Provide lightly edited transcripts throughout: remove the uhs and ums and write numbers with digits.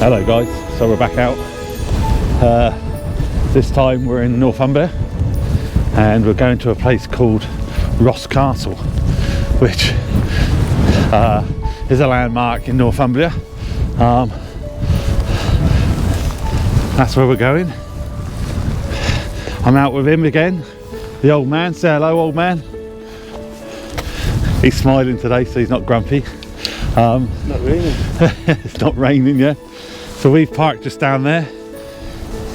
Hello guys, so we're back out. This time we're in Northumbria and we're going to a place called Ros Castle, which is a landmark in Northumbria. That's where we're going. I'm out with him again, the old man. Say hello, old man. He's smiling today, so he's not grumpy. It's not raining. It's not raining yet. So we've parked just down there.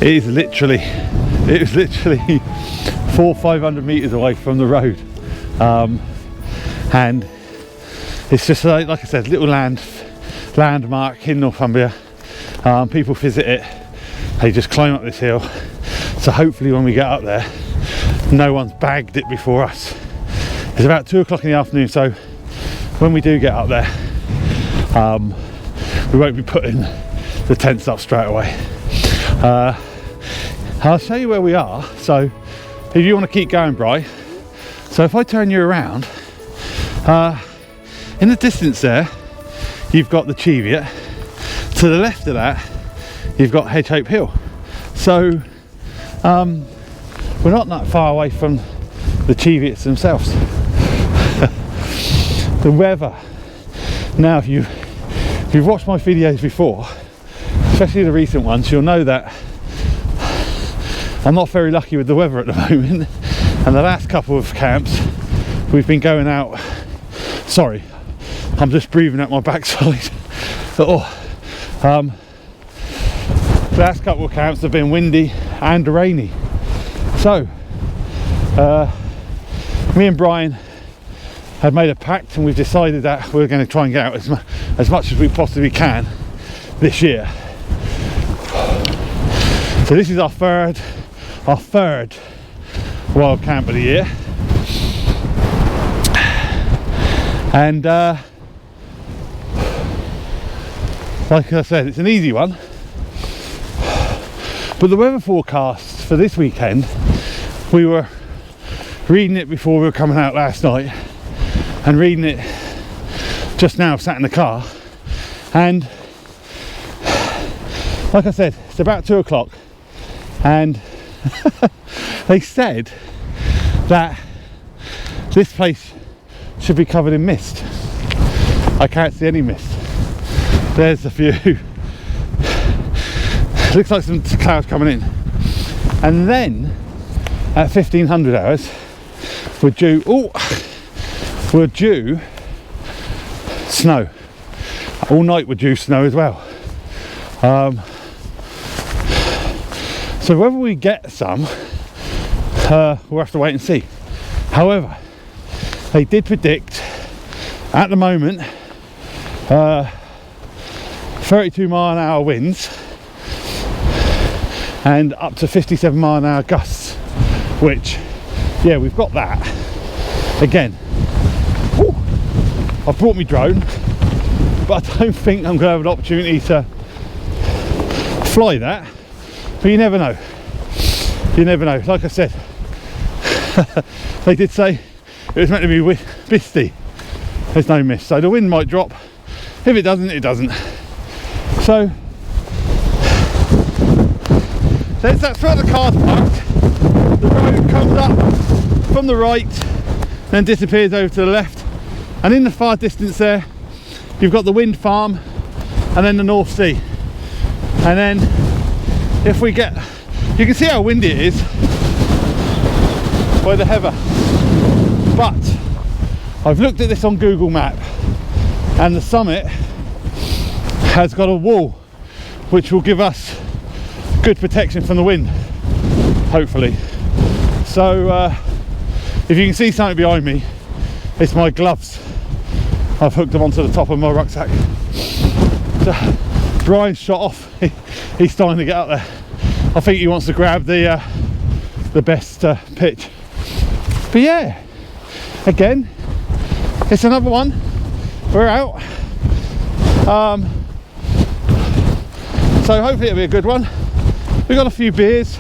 It was literally 400-500 meters away from the road, and it's just like I said, little landmark in Northumbria. People visit it, they just climb up this hill, so hopefully when we get up there no one's bagged it before us. It's about 2 o'clock in the afternoon, so when we do get up there, we won't be putting the tents up straight away. I'll show you where we are. So if you want to keep going, Bri, so if I turn you around, in the distance there you've got the Cheviot. To the left of that you've got Hedgehope Hill. So we're not that far away from the Cheviots themselves. The weather now, if you've watched my videos before, especially the recent ones, you'll know that I'm not very lucky with the weather at the moment. And the last couple of camps we've been going out, sorry, I'm just breathing out my backside. The last couple of camps have been windy and rainy. So me and Brian had made a pact, and we've decided that we're going to try and get out as much as we possibly can this year. So this is our third wild camp of the year, and like I said, it's an easy one, but the weather forecast for this weekend, we were reading it before we were coming out last night and reading it just now, sat in the car, and like I said, it's about 2 o'clock, and they said that this place should be covered in mist. I can't see any mist. There's a few. Looks like some clouds coming in, and then at 1500 hours we're due snow. All night we're due snow as well. So whether we get some, we'll have to wait and see. However, they did predict at the moment 32-mile-an-hour winds and up to 57-mile-an-hour gusts, which, yeah, we've got that. Again, I've brought my drone, but I don't think I'm going to have an opportunity to fly that, but you never know. You never know. Like I said, they did say it was meant to be misty. There's no mist, so the wind might drop. If it doesn't, it doesn't. So that's where the car's parked. The road comes up from the right, then disappears over to the left, and in the far distance there you've got the wind farm and then the North Sea. And then if we get, you can see how windy it is by the heather, but I've looked at this on Google Map, and the summit has got a wall which will give us good protection from the wind, hopefully. So if you can see something behind me, it's my gloves. I've hooked them onto the top of my rucksack. So Brian's shot off. He's starting to get up there. I think he wants to grab the best pitch. But yeah, again, it's another one. We're out. So hopefully it'll be a good one. We've got a few beers,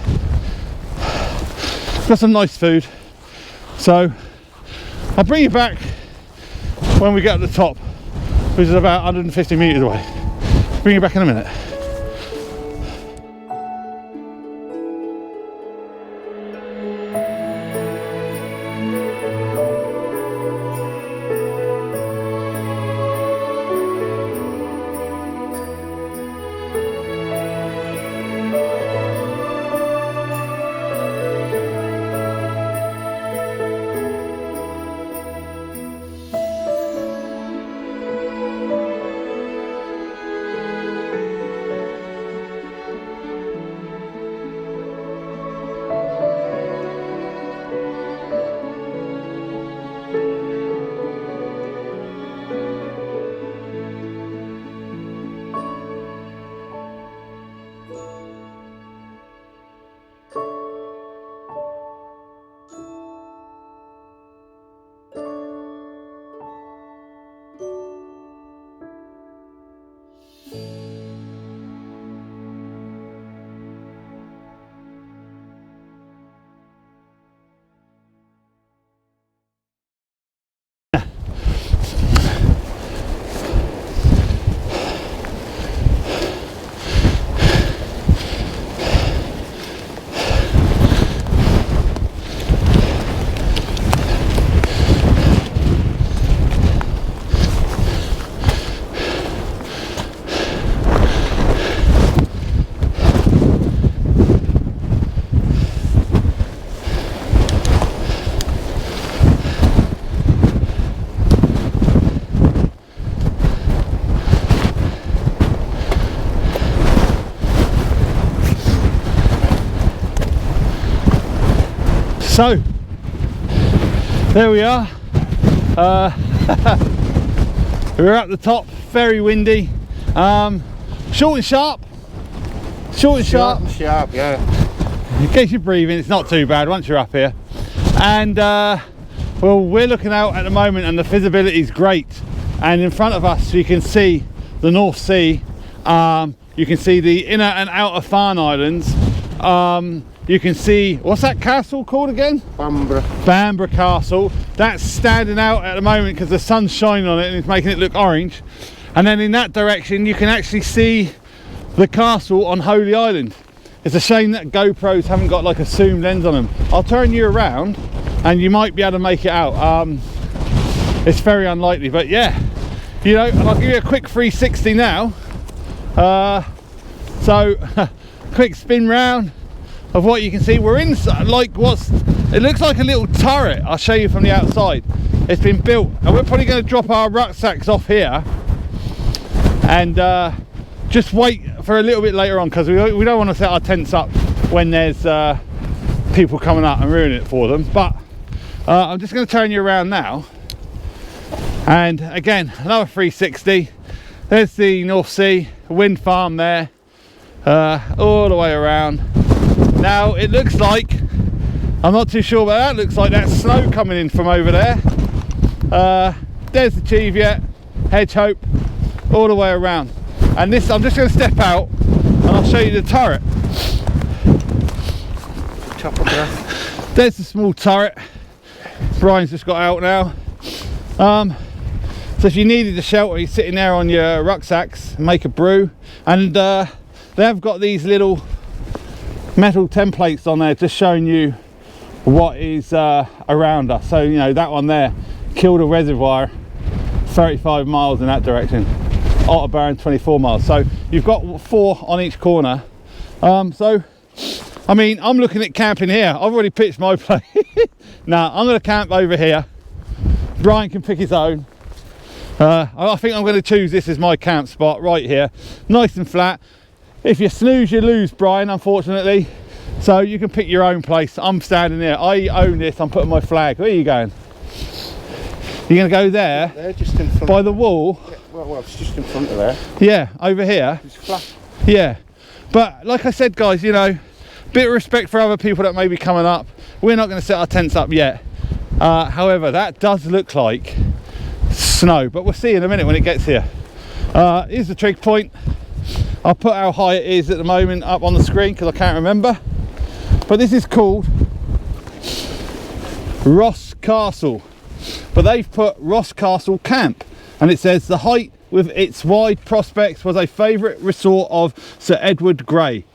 got some nice food. So I'll bring you back when we get to the top, which is about 150 meters away. Bring you back in a minute. So there we are. We're at the top, very windy, short and sharp. Sharp, yeah. In case you're breathing, it's not too bad once you're up here. And well, we're looking out at the moment and the visibility is great, and in front of us you can see the North Sea, you can see the inner and outer Farne Islands, you can see, what's that castle called again? Bamborough Castle. That's standing out at the moment because the sun's shining on it and it's making it look orange. And then in that direction you can actually see the castle on Holy Island. It's a shame that GoPros haven't got like a zoom lens on them. I'll turn you around and you might be able to make it out. It's very unlikely, but yeah, you know, and I'll give you a quick 360 now. So quick spin round of what you can see. We're in like it looks like a little turret. I'll show you from the outside. It's been built, and we're probably going to drop our rucksacks off here and just wait for a little bit later on, because we don't want to set our tents up when there's people coming up and ruin it for them. But I'm just going to turn you around now, and again another 360. There's the North Sea, wind farm there, all the way around. Now it looks like, I'm not too sure, but that looks like that's snow coming in from over there. There's the Cheviot, Hedge Hope, all the way around. And this, I'm just going to step out and I'll show you the turret. Topograph. There's the small turret. Brian's just got out now. So if you needed a shelter, you're sitting there on your rucksacks, make a brew. And they have got these little metal templates on there just showing you what is around us. So you know, that one there, Kilda Reservoir, 35 miles in that direction, Otterburn 24 miles. So you've got 4 on each corner. So I mean, I'm looking at camping here. I've already pitched my place. Now I'm going to camp over here. Brian can pick his own. I think I'm going to choose this as my camp spot right here, nice and flat. If you snooze, you lose, Brian, unfortunately. So you can pick your own place. I'm standing there. I own this. I'm putting my flag. Where are you going? You're going to go there? They're just in front. By the wall? Yeah, well, it's just in front of there. Yeah, over here. It's flat. Yeah. But like I said, guys, you know, bit of respect for other people that may be coming up. We're not going to set our tents up yet. However, that does look like snow, but we'll see in a minute when it gets here. Here's the trig point. I'll put how high it is at the moment up on the screen because I can't remember, but this is called Ros Castle, but they've put Ros Castle Camp, and it says the height with its wide prospects was a favourite resort of Sir Edward Grey,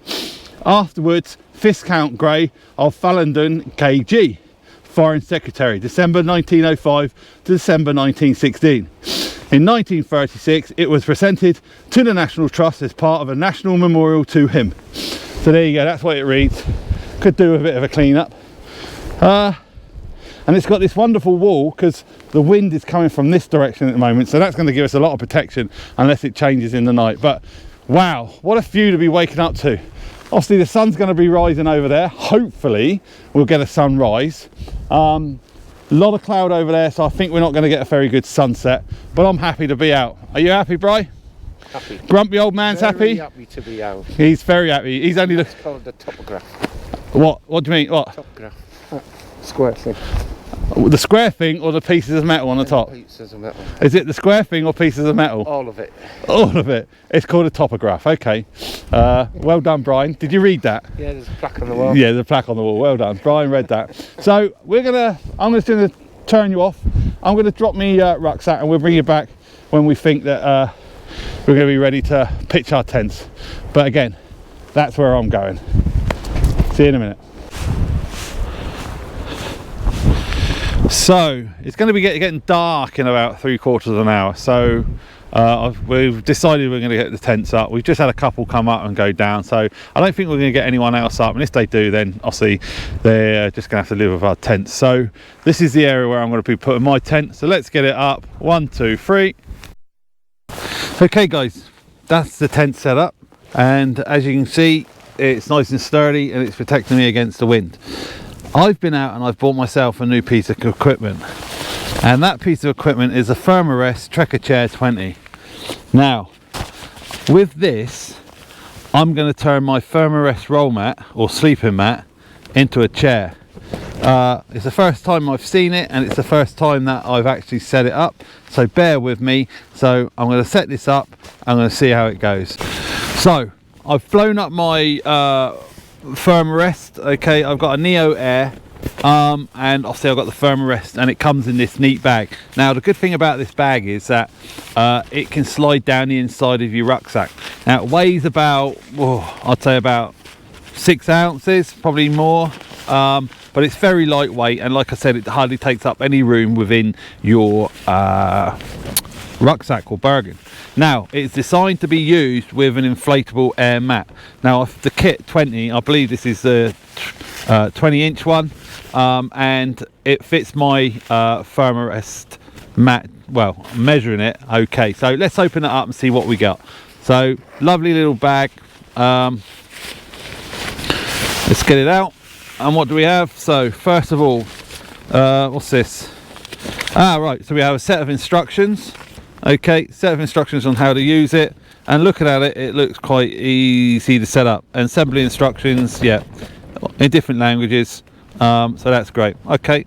afterwards Viscount Grey of Fallendon KG, Foreign Secretary, December 1905 to December 1916. In 1936 it was presented to the National Trust as part of a national memorial to him. So there you go, that's what it reads. Could do a bit of a clean up. And it's got this wonderful wall because the wind is coming from this direction at the moment, so that's going to give us a lot of protection unless it changes in the night. But wow, what a view to be waking up to. Obviously the sun's going to be rising over there. Hopefully we'll get a sunrise. A lot of cloud over there, so I think we're not going to get a very good sunset, but I'm happy to be out. Are you happy, Bri? Happy. Grumpy old man's very happy? Happy to be out. He's very happy. He's only It's called the topograph. What do you mean? What? Topograph. Square thing. The square thing or the pieces of metal on the top? Pieces of metal. Is it the square thing or pieces of metal? All of it. All of it. It's called a topograph. Okay. Well done, Brian. Did you read that? Yeah, there's a plaque on the wall. Yeah, the plaque on the wall. Well done. Brian read that. So I'm just going to turn you off. I'm going to drop me rucksack and we'll bring you back when we think that we're going to be ready to pitch our tents. But again, that's where I'm going. See you in a minute. So it's going to be getting dark in about 3/4 of an hour, so we've decided we're going to get the tents up. We've just had a couple come up and go down, so I don't think we're going to get anyone else up, and if they do, then obviously they're just going to have to live with our tents. So this is the area where I'm going to be putting my tent, so let's get it up. 1, 2, 3. Okay guys, that's the tent set up, and as you can see, it's nice and sturdy and it's protecting me against the wind. I've been out and I've bought myself a new piece of equipment, and that piece of equipment is a Thermarest Trekker Chair 20. Now with this I'm going to turn my Thermarest roll mat or sleeping mat into a chair. It's the first time I've seen it, and it's the first time that I've actually set it up, so bear with me. So I'm going to set this up, I'm going to see how it goes. So I've flown up my Thermarest. Okay, I've got a Neo Air, and obviously I've got the Thermarest, and it comes in this neat bag. Now the good thing about this bag is that it can slide down the inside of your rucksack. Now it weighs about, I'd say about 6 ounces, probably more, but it's very lightweight, and like I said, it hardly takes up any room within your rucksack or bargain. Now it's designed to be used with an inflatable air mat. Now the kit 20, I believe this is the 20-inch one, and it fits my Thermarest mat. Well, I'm measuring it. Okay, so let's open it up and see what we got. So lovely little bag. Let's get it out. And what do we have? So first of all, what's this? Right, so we have a set of instructions. Okay, set of instructions on how to use it, and looking at it, it looks quite easy to set up. And assembly instructions, yeah, in different languages, so that's great. Okay,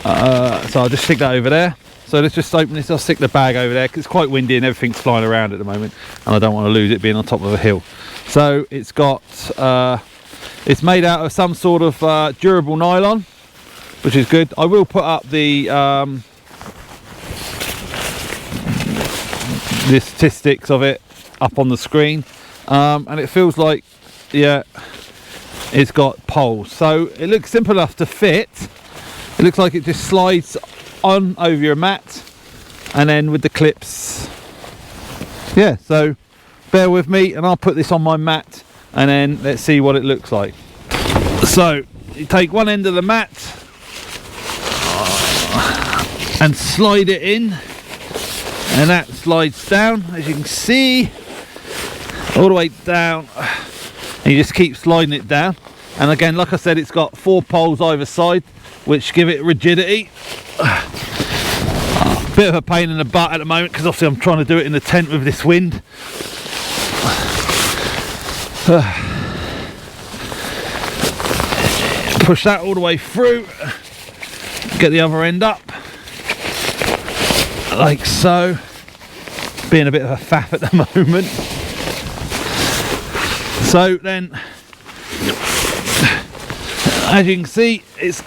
so I'll just stick that over there. So let's just open this. I'll stick the bag over there because it's quite windy and everything's flying around at the moment, and I don't want to lose it being on top of a hill. So it's got it's made out of some sort of durable nylon, which is good. I will put up the statistics of it up on the screen, and it feels like, yeah, it's got poles, so it looks simple enough to fit. It looks like it just slides on over your mat, and then with the clips, yeah, so bear with me and I'll put this on my mat, and then let's see what it looks like. So you take one end of the mat and slide it in, and that slides down, as you can see, all the way down, and you just keep sliding it down. And again, like I said, it's got 4 poles either side which give it rigidity. Bit of a pain in the butt at the moment because obviously I'm trying to do it in the tent with this wind. Push that all the way through, get the other end up like so, being a bit of a faff at the moment. So then, as you can see, it's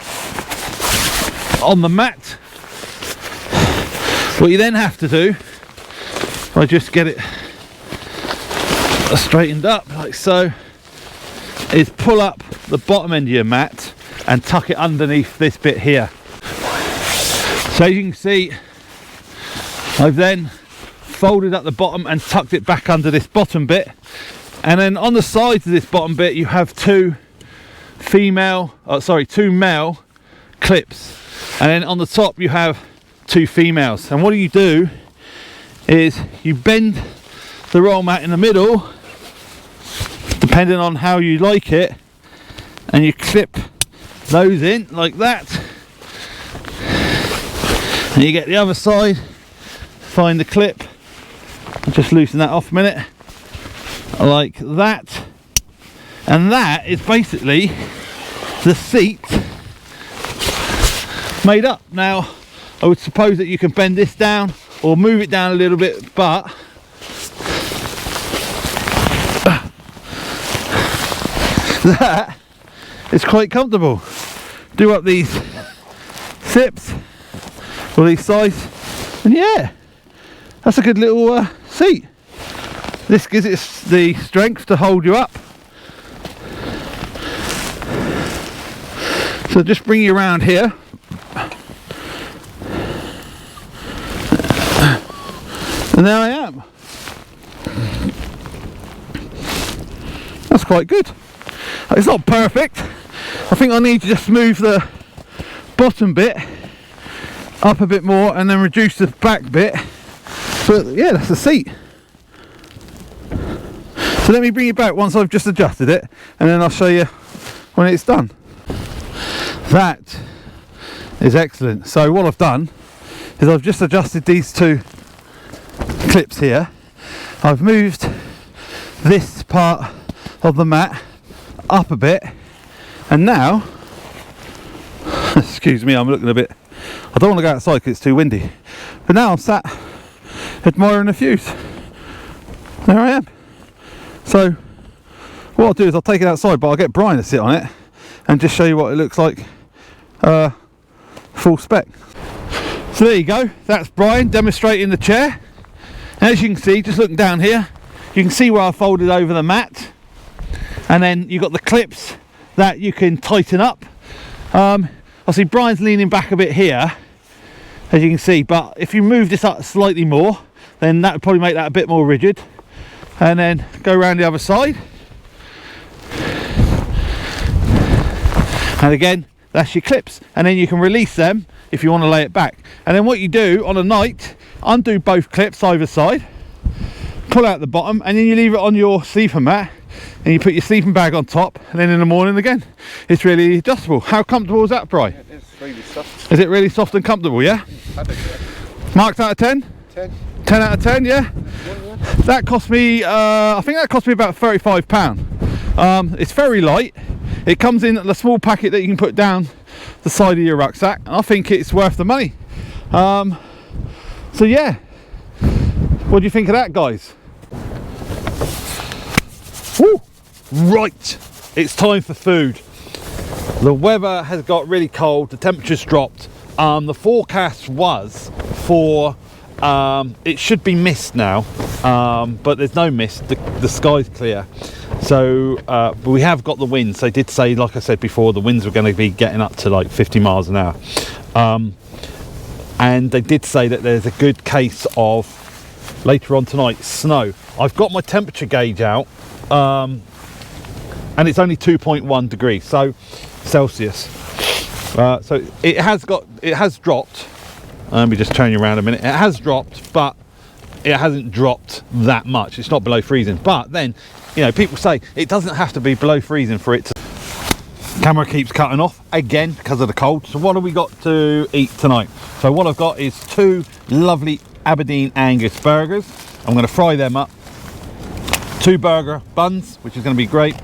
on the mat. What you then have to do, if I just get it straightened up like so, is pull up the bottom end of your mat and tuck it underneath this bit here. So as you can see, I've then folded up the bottom and tucked it back under this bottom bit, and then on the sides of this bottom bit you have two male clips, and then on the top you have 2 females. And what you do is you bend the roll mat in the middle, depending on how you like it, and you clip those in like that, and you get the other side, find the clip, just loosen that off a minute like that, and that is basically the seat made up. Now I would suppose that you can bend this down or move it down a little bit, but that is quite comfortable. Do up these sips or these sides, and yeah, that's a good little seat. This gives it the strength to hold you up. So just bring you around here, and there I am. That's quite good. It's not perfect. I think I need to just move the bottom bit up a bit more and then reduce the back bit. But yeah, that's the seat. So let me bring it back once I've just adjusted it, and then I'll show you when it's done. That is excellent. So what I've done is I've just adjusted these two clips here. I've moved this part of the mat up a bit, and now excuse me, I'm looking a bit, I don't want to go outside because it's too windy, but now I'm sat admiring the views. There I am. So what I'll do is I'll take it outside, but I'll get Brian to sit on it and just show you what it looks like full spec. So there you go, that's Brian demonstrating the chair. And as you can see, just looking down here, you can see where I folded over the mat, and then you've got the clips that you can tighten up. I see Brian's leaning back a bit here, as you can see, but if you move this up slightly more, then that would probably make that a bit more rigid. And then go around the other side, and again, that's your clips, and then you can release them if you want to lay it back. And then what you do on a night, undo both clips either side, pull out the bottom, and then you leave it on your sleeping mat, and you put your sleeping bag on top, and then in the morning again, it's really adjustable. How comfortable is that, Bri? Yeah, it's really soft. Is it really soft and comfortable, yeah? Marked out of 10? 10. 10 out of 10, yeah? That cost me, I think that cost me about £35. It's very light. It comes in a small packet that you can put down the side of your rucksack, and I think it's worth the money. So yeah, what do you think of that, guys? Woo! Right, it's time for food. The weather has got really cold, the temperature's dropped. The forecast was for it should be mist now, but there's no mist, the sky's clear. So but we have got the winds. They did say, like I said before, the winds were going to be getting up to like 50 miles an hour, and they did say that there's a good case of later on tonight snow. I've got my temperature gauge out, and it's only 2.1 degrees so Celsius. So it has dropped. Let me just turn you around a minute. It has dropped, but it hasn't dropped that much. It's not below freezing. But then, you know, people say it doesn't have to be below freezing for it to. Camera keeps cutting off again because of the cold. So what have we got to eat tonight? So what I've got is 2 lovely Aberdeen Angus burgers. I'm going to fry them up. 2 burger buns, which is going to be great.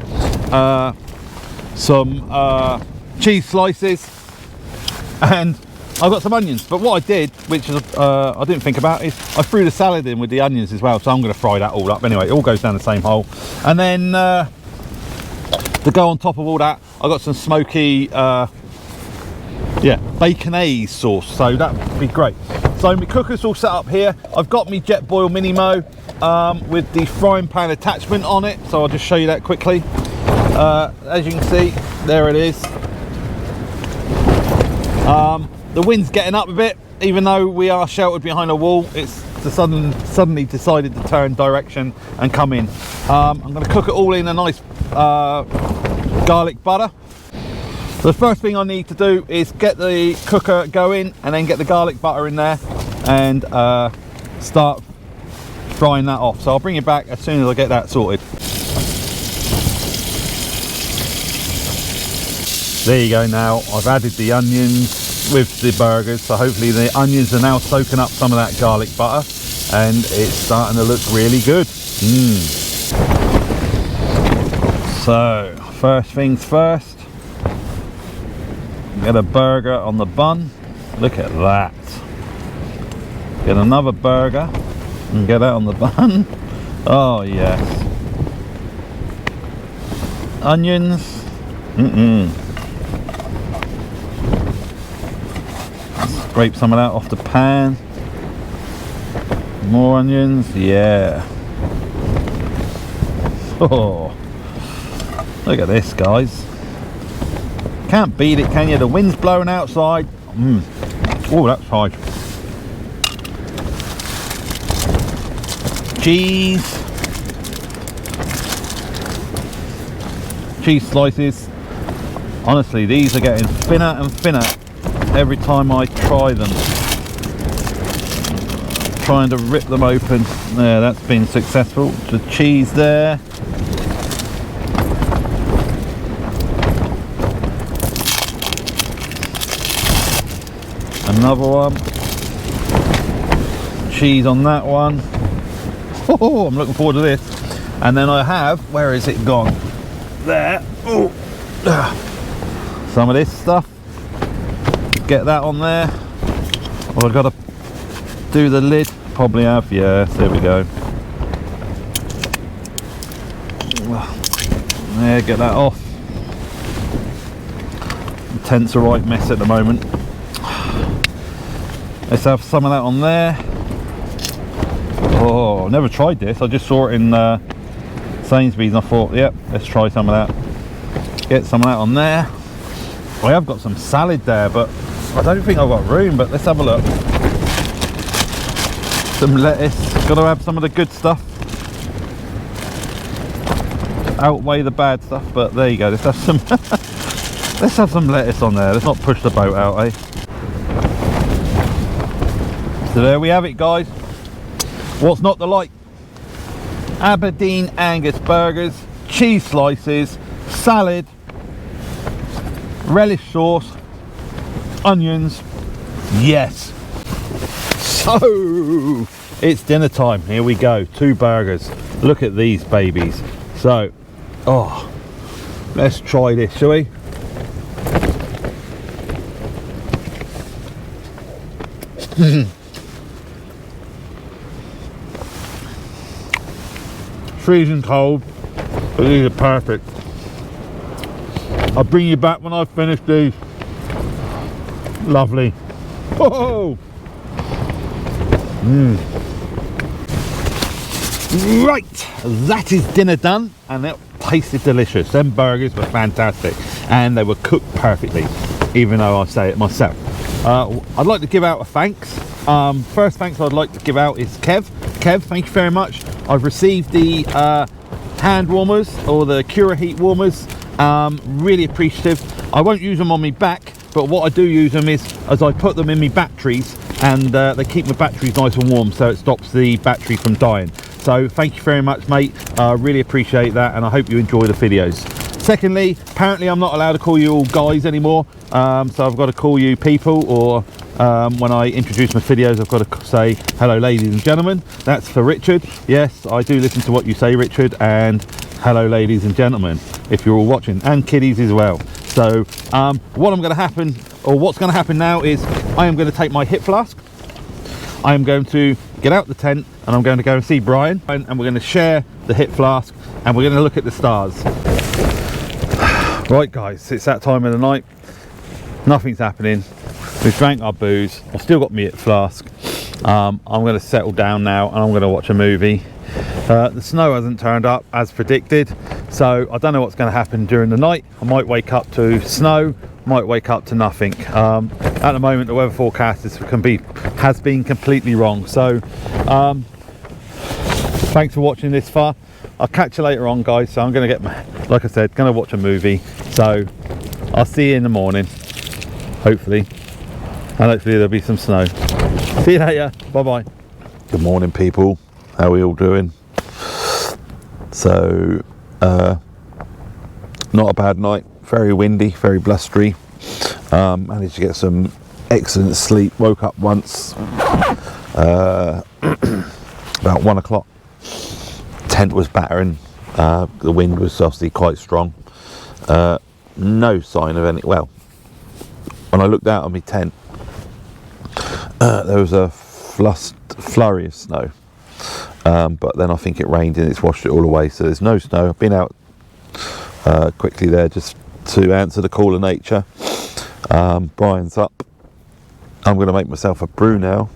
Some cheese slices, and I've got some onions. But what I did, which is I didn't think about, is I threw the salad in with the onions as well. So I'm going to fry that all up. Anyway, it all goes down the same hole. And then to go on top of all that, I got some smoky baconaise sauce. So that would be great. So my cooker's all set up here. I've got my Jetboil Minimo with the frying pan attachment on it. So I'll just show you that quickly. As you can see, there it is. The wind's getting up a bit, even though we are sheltered behind a wall. It's suddenly decided to turn direction and come in. I'm going to cook it all in a nice garlic butter. The first thing I need to do is get the cooker going and then get the garlic butter in there and start frying that off. So I'll bring it back as soon as I get that sorted. There you go. Now I've added the onions with the burgers, so hopefully the onions are now soaking up some of that garlic butter and it's starting to look really good. So first things first, get a burger on the bun. Look at that. Get another burger and get that on the bun. Oh yes. Onions. Scrape some of that off the pan. More onions, yeah. Oh, look at this, guys. Can't beat it, can you? The wind's blowing outside. Oh, that's high. Cheese slices. Honestly, these are getting thinner and thinner every time I try them. Trying to rip them open. There, that's been successful. The cheese there. Another one. Cheese on that one. Oh, I'm looking forward to this. And then I have, where is it gone? There. Oh. Some of this stuff. Get that on there. Well, I've got to do the lid. Probably have. Yeah, there we go. There, get that off. The tent's a right mess at the moment. Let's have some of that on there. Oh, I've never tried this. I just saw it in Sainsbury's and I thought, yep, let's try some of that. Get some of that on there. I have got some salad there, but I don't think I've got room, but let's have a look. Some lettuce. Got to have some of the good stuff. Outweigh the bad stuff, but there you go. Let's have some let's have some lettuce on there. Let's not push the boat out, eh? So there we have it, guys. What's not to like? Aberdeen Angus burgers, cheese slices, salad, relish sauce, onions. Yes. So it's dinner time. Here we go. 2 burgers. Look at these babies. So, oh, let's try this, shall we? Freezing cold, but these are perfect. I'll bring you back when I've finished these. Lovely. Oh. Right, that is dinner done, and it tasted delicious. Them burgers were fantastic, and they were cooked perfectly, even though I say it myself. I'd like to give out a thanks. First thanks I'd like to give out is Kev. Kev, thank you very much. I've received the hand warmers, or the Cura heat warmers. Really appreciative. I won't use them on my back, but what I do use them is as I put them in my batteries, and they keep my batteries nice and warm, so it stops the battery from dying. So thank you very much, mate. I really appreciate that, and I hope you enjoy the videos. Secondly, apparently I'm not allowed to call you all guys anymore, so I've got to call you people, or when I introduce my videos I've got to say hello ladies and gentlemen. That's for Richard. Yes, I do listen to what you say, Richard, and hello ladies and gentlemen if you're all watching, and kiddies as well. So what's going to happen now is I am going to take my hip flask, I am going to get out the tent, and I'm going to go and see Brian, and we're going to share the hip flask, and we're going to look at the stars. Right guys, it's that time of the night. Nothing's happening. We've drank our booze. I've still got my hip flask. I'm going to settle down now, and I'm going to watch a movie. The snow hasn't turned up as predicted, so I don't know what's going to happen during the night. I might wake up to snow, might wake up to nothing. At the moment the weather forecast has been completely wrong. So thanks for watching this far. I'll catch you later on, guys. So I'm going to like I said, going to watch a movie. So I'll see you in the morning, hopefully, and hopefully there'll be some snow. See you later. Bye bye. Good morning, people. How are we all doing? So not a bad night. Very windy, very blustery. Managed to get some excellent sleep. Woke up once about 1 o'clock. Tent was battering. The wind was obviously quite strong. No sign of any. Well, when I looked out of my tent, there was a flurry of snow. But then I think it rained and it's washed it all away. So there's no snow. I've been out quickly there just to answer the call of nature. Brian's up. I'm going to make myself a brew now,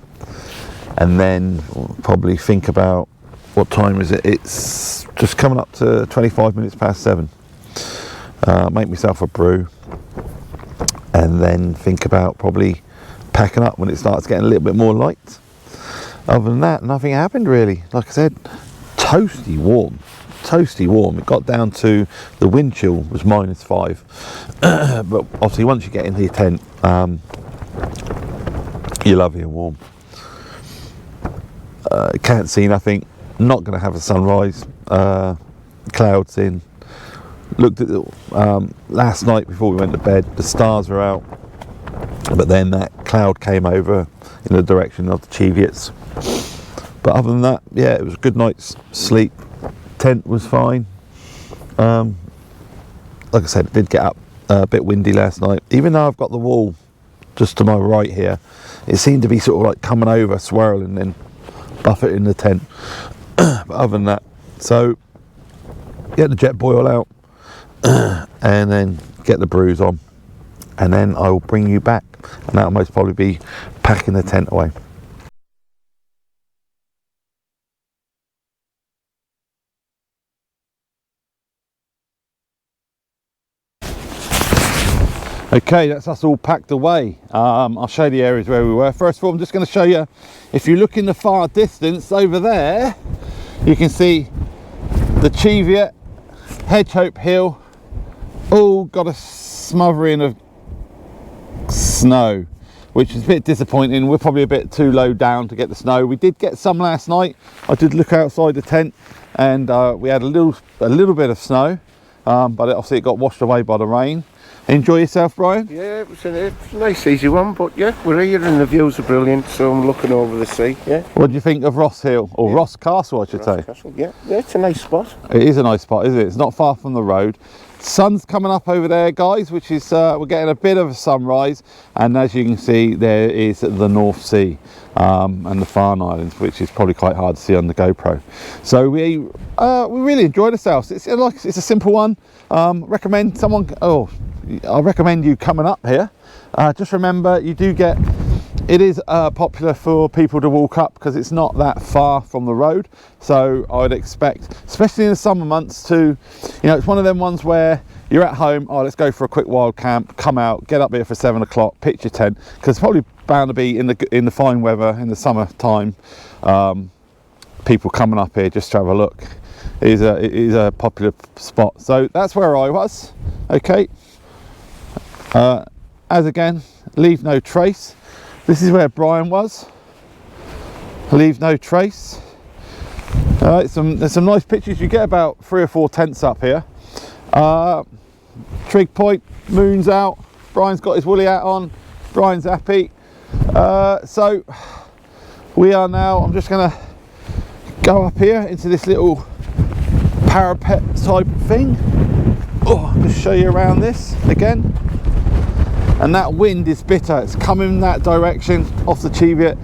and then probably think about what time is it. It's just coming up to 25 minutes past 7. Make myself a brew, and then think about probably packing up when it starts getting a little bit more light. Other than that, nothing happened really. Like I said, toasty warm. It got down to, the wind chill was -5. But obviously once you get into your tent, you love it warm. Can't see nothing. Not going to have a sunrise. Clouds in. Looked at the, last night before we went to bed, the stars were out. but then that cloud came over in the direction of the Cheviots. But other than that, yeah, it was a good night's sleep. Tent was fine. Like I said, it did get up a bit windy last night. Even though I've got the wall just to my right here, it seemed to be sort of like coming over, swirling and buffeting the tent. But other than that, so get the jet boil out and then get the brews on, and then I will bring you back, and that'll most probably be packing the tent away. Okay, that's us all packed away. I'll show you the areas where we were. First of all, I'm just going to show you, if you look in the far distance over there, you can see the Cheviot, Hedgehope Hill, all got a smothering of snow, which is a bit disappointing. We're probably a bit too low down to get the snow. We did get some last night. I did look outside the tent, and we had a little bit of snow, but obviously it got washed away by the rain. Enjoy yourself, Brian? Yeah, it was a nice easy one, but yeah, we're here and the views are brilliant, so I'm looking over the sea. Yeah. What do you think of Ros Hill, or yeah. Ros Castle I should say? Castle, yeah, it's a nice spot. It is a nice spot, isn't it? It's not far from the road. Sun's coming up over there, guys, which is we're getting a bit of a sunrise, and as you can see, there is the North Sea and the Farne Islands, which is probably quite hard to see on the GoPro. So we really enjoyed ourselves. It's a simple one. Recommend someone. I recommend you coming up here. Just remember, you do get, it is popular for people to walk up because it's not that far from the road. So I would expect, especially in the summer months, to, it's one of them ones where you're at home, let's go for a quick wild camp, come out, get up here for 7 o'clock, pitch your tent, because it's probably bound to be in the fine weather in the summer time, people coming up here just to have a look. It is a popular spot. So that's where I was. Okay. As again, leave no trace. This is where Brian was. Leave no trace. There's some nice pictures. You get about 3 or 4 tents up here. Trig point, moon's out. Brian's got his woolly hat on. Brian's happy. So we are now. I'm just going to go up here into this little parapet type thing. Just show you around this again. And that wind is bitter. It's coming that direction off the Cheviot,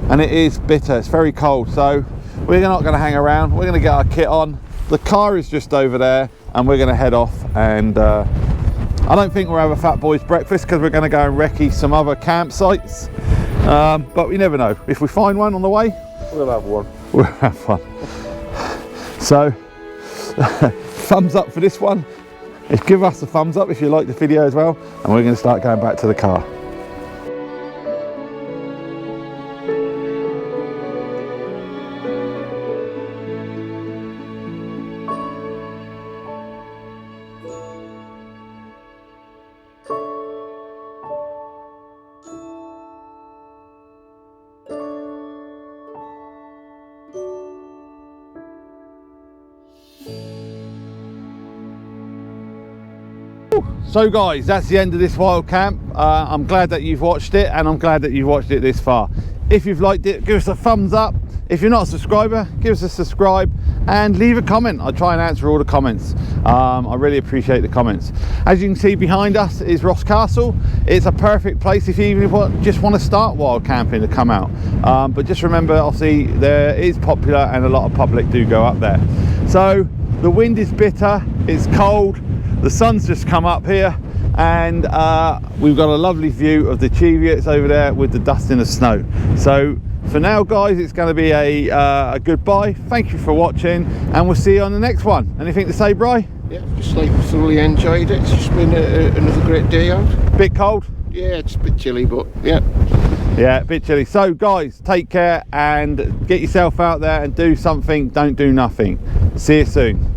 and it is bitter. It's very cold, so we're not going to hang around. We're going to get our kit on. The car is just over there, and we're going to head off. And I don't think we'll have a fat boys breakfast because we're going to go and recce some other campsites. But we never know. If we find one on the way, we'll have one. We'll have one. So thumbs up for this one. Give us a thumbs up if you like the video as well, and we're going to start going back to the car. So guys, that's the end of this wild camp. I'm glad that you've watched it, and I'm glad that you've watched it this far. If you've liked it, give us a thumbs up. If you're not a subscriber, give us a subscribe and leave a comment. I try and answer all the comments. I really appreciate the comments. As you can see behind us is Ros Castle. It's a perfect place if you even just want to start wild camping to come out. But just remember, obviously, there is popular and a lot of public do go up there. So the wind is bitter, it's cold. The sun's just come up here, and we've got a lovely view of the Cheviots over there with the dusting of snow. So for now, guys, it's going to be a goodbye. Thank you for watching, and we'll see you on the next one. Anything to say, Bri? Yeah, just like thoroughly enjoyed it. It's just been another great day out. Bit cold? Yeah, it's a bit chilly, but yeah. Yeah, a bit chilly. So guys, take care and get yourself out there and do something. Don't do nothing. See you soon.